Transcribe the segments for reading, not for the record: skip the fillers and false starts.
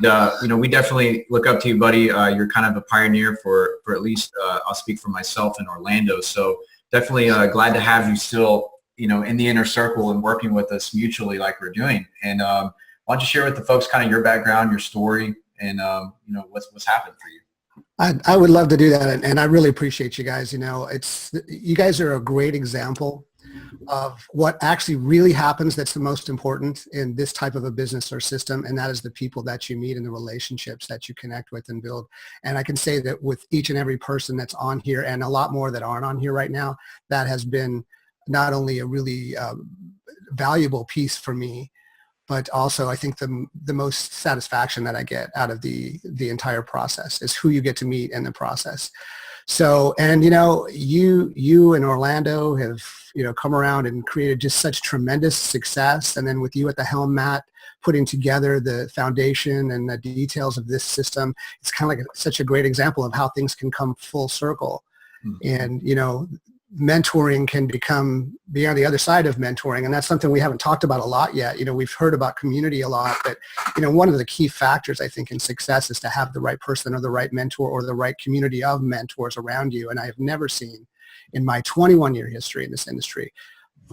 And, we definitely look up to you, buddy. You're kind of a pioneer for at least, I'll speak for myself in Orlando. So definitely glad to have you still, in the inner circle and working with us mutually like we're doing. And why don't you share with the folks kind of your background, your story, and, what's happened for you? I would love to do that. And I really appreciate you guys. You guys are a great example of what actually really happens that's the most important in this type of a business or system, and that is the people that you meet and the relationships that you connect with and build. And I can say that with each and every person that's on here, and a lot more that aren't on here right now, that has been not only a really valuable piece for me, but also I think the most satisfaction that I get out of the entire process is who you get to meet in the process. So, and you in Orlando have, come around and created just such tremendous success. And then with you at the helm, Matt, putting together the foundation and the details of this system, it's kind of like such a great example of how things can come full circle. And, mentoring can be on the other side of mentoring. And that's something we haven't talked about a lot yet. We've heard about community a lot, but, one of the key factors I think in success is to have the right person or the right mentor or the right community of mentors around you. And I have never seen in my 21-year history in this industry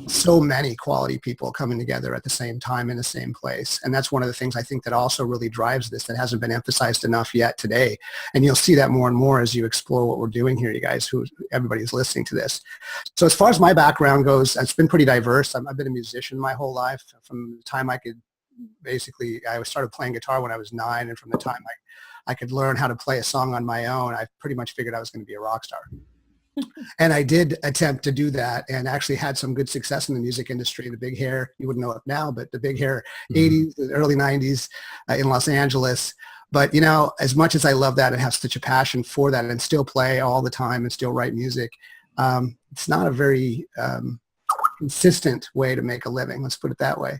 so many quality people coming together at the same time in the same place. And that's one of the things I think that also really drives this, that hasn't been emphasized enough yet today. And you'll see that more and more as you explore what we're doing here, you guys, everybody's listening to this. So as far as my background goes, it's been pretty diverse. I've been a musician my whole life. From the time I started playing guitar when I was 9, and from the time I could learn how to play a song on my own, I pretty much figured I was going to be a rock star. And I did attempt to do that and actually had some good success in the music industry. The big hair, you wouldn't know it now, but the big hair, 80s, the early 90s in Los Angeles. But, as much as I love that and have such a passion for that and still play all the time and still write music, it's not a very consistent way to make a living. Let's put it that way.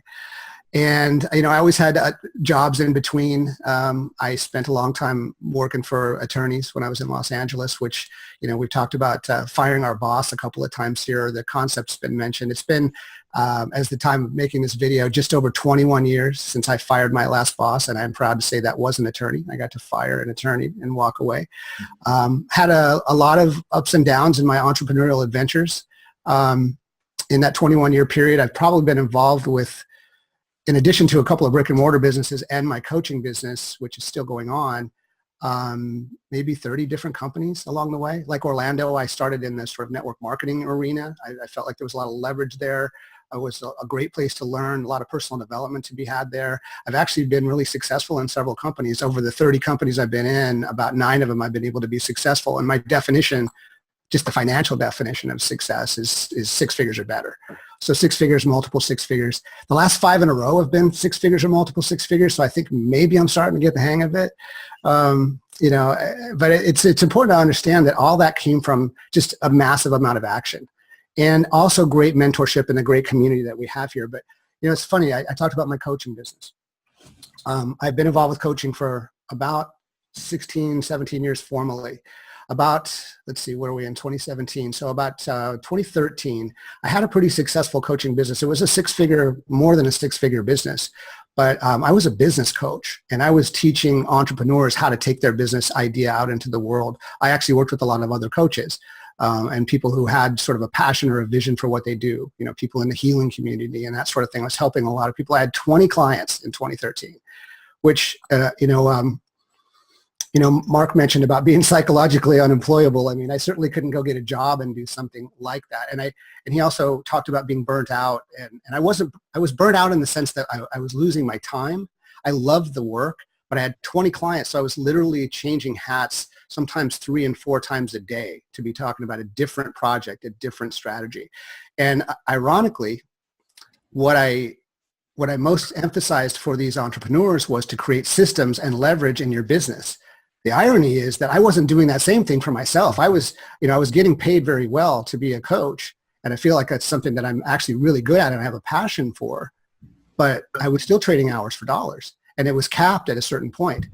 And, I always had jobs in between. I spent a long time working for attorneys when I was in Los Angeles, which, we've talked about firing our boss a couple of times here. The concept's been mentioned. It's been, as the time of making this video, just over 21 years since I fired my last boss. And I'm proud to say that was an attorney. I got to fire an attorney and walk away. Had a lot of ups and downs in my entrepreneurial adventures. In that 21-year period, I've probably been involved with, in addition to a couple of brick and mortar businesses and my coaching business, which is still going on, maybe 30 different companies along the way. Like Orlando, I started in this sort of network marketing arena. I felt like there was a lot of leverage there. It was a great place to learn, a lot of personal development to be had there. I've actually been really successful in several companies. Over the 30 companies I've been in, about 9 of them I've been able to be successful. And my definition, just the financial definition of success, is 6 figures or better. So 6 figures, multiple 6 figures. The last 5 in a row have been 6 figures or multiple 6 figures. So I think maybe I'm starting to get the hang of it. But it's important to understand that all that came from just a massive amount of action, and also great mentorship and the great community that we have here. But, it's funny. I talked about my coaching business. I've been involved with coaching for about 16, 17 years formally. About, let's see, where are we in 2017? So about 2013, I had a pretty successful coaching business. It was more than a six-figure business, but I was a business coach, and I was teaching entrepreneurs how to take their business idea out into the world. I actually worked with a lot of other coaches and people who had sort of a passion or a vision for what they do, people in the healing community and that sort of thing. I was helping a lot of people. I had 20 clients in 2013, which, Mark mentioned about being psychologically unemployable. I mean, I certainly couldn't go get a job and do something like that. And he also talked about being burnt out. And I was burnt out in the sense that I was losing my time. I loved the work, but I had 20 clients. So I was literally changing hats sometimes 3 and 4 times a day to be talking about a different project, a different strategy. And ironically, what I most emphasized for these entrepreneurs was to create systems and leverage in your business. The irony is that I wasn't doing that same thing for myself. I was getting paid very well to be a coach, and I feel like that's something that I'm actually really good at and I have a passion for, but I was still trading hours for dollars, and it was capped at a certain point.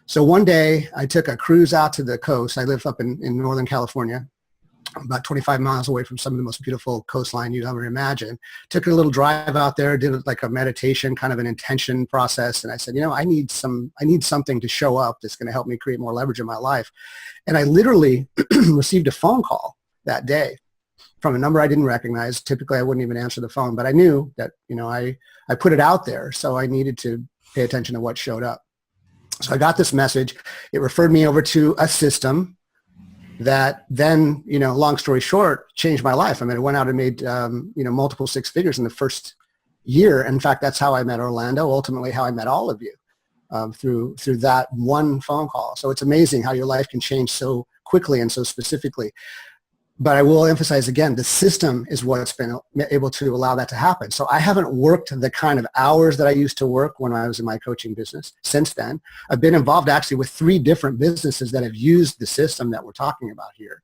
So one day I took a cruise out to the coast. I live up in Northern California, about 25 miles away from some of the most beautiful coastline you'd ever imagine. Took a little drive out there, did like a meditation, kind of an intention process. And I said, I need something to show up that's going to help me create more leverage in my life. And I literally received a phone call that day from a number I didn't recognize. Typically I wouldn't even answer the phone, but I knew that, I put it out there. So I needed to pay attention to what showed up. So I got this message. It referred me over to a system that then, long story short, changed my life. I mean, I went out and made, multiple six figures in the first year. In fact, that's how I met Orlando, ultimately how I met all of you, through that one phone call. So it's amazing how your life can change so quickly and so specifically. But I will emphasize again, the system is what's been able to allow that to happen. So I haven't worked the kind of hours that I used to work when I was in my coaching business since then. I've been involved actually with 3 different businesses that have used the system that we're talking about here.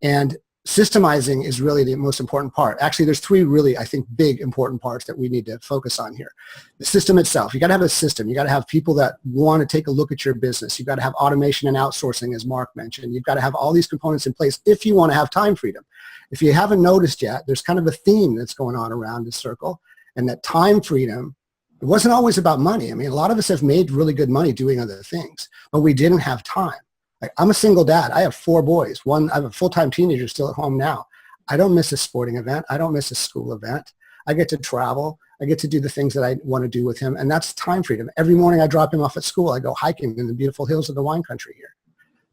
And systemizing is really the most important part. Actually, there's 3 really, I think, big important parts that we need to focus on here. The system itself. You got to have a system. You got to have people that want to take a look at your business. You've got to have automation and outsourcing, as Mark mentioned. You've got to have all these components in place if you want to have time freedom. If you haven't noticed yet, there's kind of a theme that's going on around this circle, and that time freedom, it wasn't always about money. I mean, a lot of us have made really good money doing other things, but we didn't have time. Like, I'm a single dad. I have 4 boys. I have a full-time teenager still at home now. I don't miss a sporting event. I don't miss a school event. I get to travel. I get to do the things that I want to do with him, and that's time freedom. Every morning I drop him off at school. I go hiking in the beautiful hills of the wine country here.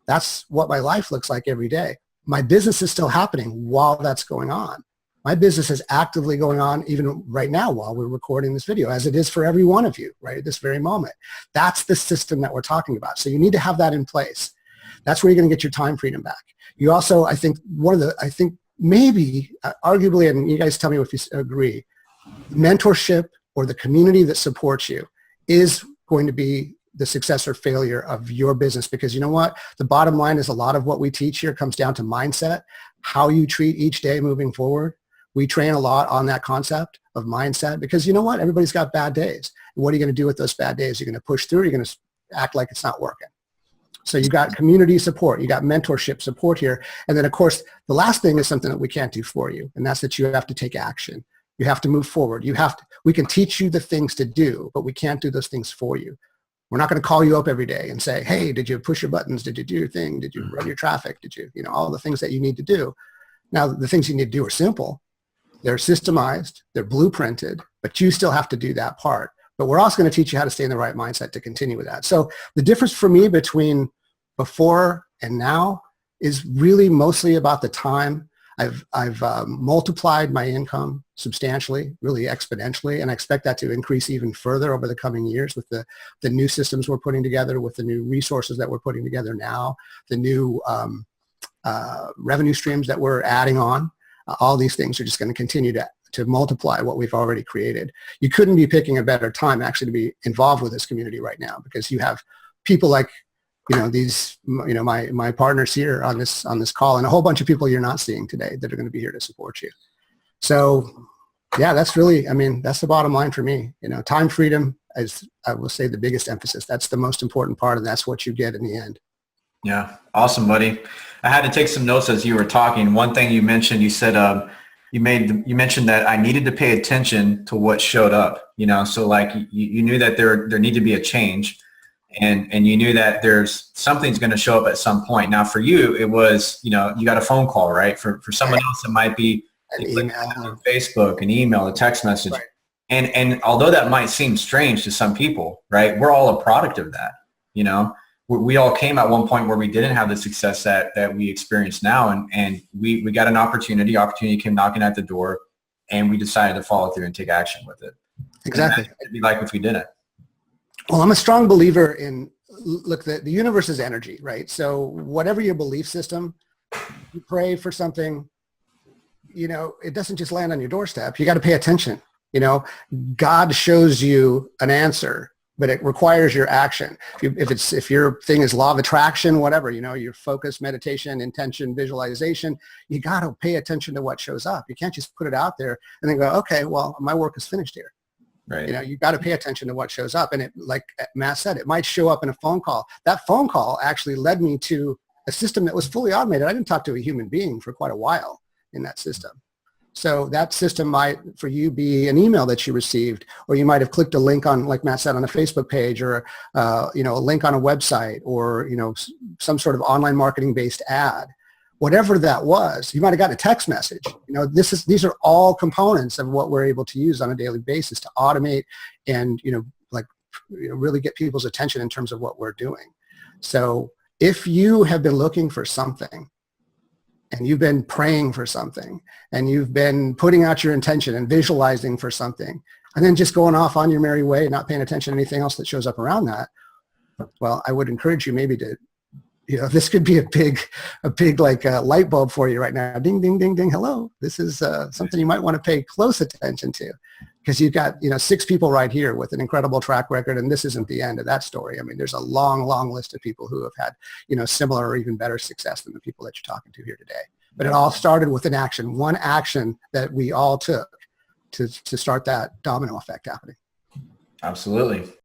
That's what my life looks like every day. My business is still happening while that's going on. My business is actively going on even right now while we're recording this video, as it is for every one of you right at this very moment. That's the system that we're talking about. So you need to have that in place. That's where you're going to get your time freedom back. You also, I think, maybe, arguably, and you guys tell me if you agree, mentorship or the community that supports you is going to be the success or failure of your business. Because you know what? The bottom line is a lot of what we teach here comes down to mindset, how you treat each day moving forward. We train a lot on that concept of mindset because you know what? Everybody's got bad days. What are you going to do with those bad days? You're going to push through. You're going to act like it's not working. So you got community support, you got mentorship support here. And then of course, the last thing is something that we can't do for you. And that's that you have to take action. You have to move forward. We can teach you the things to do, but we can't do those things for you. We're not going to call you up every day and say, hey, did you push your buttons? Did you do your thing? Did you run your traffic? Did you, all the things that you need to do. Now, the things you need to do are simple. They're systemized, they're blueprinted, but you still have to do that part. But we're also going to teach you how to stay in the right mindset to continue with that. So the difference for me between before and now is really mostly about the time. I've multiplied my income substantially, really exponentially, and I expect that to increase even further over the coming years with the new systems we're putting together, with the new resources that we're putting together now, the new revenue streams that we're adding on. All these things are just going to continue to multiply what we've already created. You couldn't be picking a better time actually to be involved with this community right now, because you have people like my partners here on this call, and a whole bunch of people you're not seeing today that are going to be here to support you. So yeah, that's the bottom line for me. Time freedom is, I will say, the biggest emphasis. That's the most important part, and that's what you get in the end. Yeah. Awesome, buddy. I had to take some notes as you were talking. One thing you mentioned, you said, you mentioned that I needed to pay attention to what showed up, so like you knew that there needed to be a change. And you knew that there's something's going to show up at some point. Now for you, it was, you got a phone call, right? For someone else, it might be an email, Facebook, an email, a text message. Right. And although that might seem strange to some people, right? We're all a product of that. We all came at one point where we didn't have the success that we experience now. And we got an opportunity came knocking at the door, and we decided to follow through and take action with it. Exactly. It'd be like if we didn't. Well, I'm a strong believer in, look, the universe is energy, right? So whatever your belief system, you pray for something, it doesn't just land on your doorstep. You got to pay attention. God shows you an answer, but it requires your action. If your thing is law of attraction, whatever, your focus, meditation, intention, visualization, you got to pay attention to what shows up. You can't just put it out there and then go, okay, well, my work is finished here. Right. You got to pay attention to what shows up. And it, like Matt said, it might show up in a phone call. That phone call actually led me to a system that was fully automated. I didn't talk to a human being for quite a while in that system. So that system might, for you, be an email that you received, or you might have clicked a link on, like Matt said, on a Facebook page, or a link on a website, or some sort of online marketing-based ad. Whatever that was, you might have gotten a text message. These are all components of what we're able to use on a daily basis to automate and really get people's attention in terms of what we're doing. So if you have been looking for something, and you've been praying for something, and you've been putting out your intention and visualizing for something, and then just going off on your merry way, not paying attention to anything else that shows up around that, well, I would encourage you maybe to, this could be a big light bulb for you right now. Ding, ding, ding, ding. Hello. This is something you might want to pay close attention to, because you've got, 6 people right here with an incredible track record, and this isn't the end of that story. I mean, there's a long, long list of people who have had, similar or even better success than the people that you're talking to here today. But it all started with one action that we all took to start that domino effect happening. Absolutely.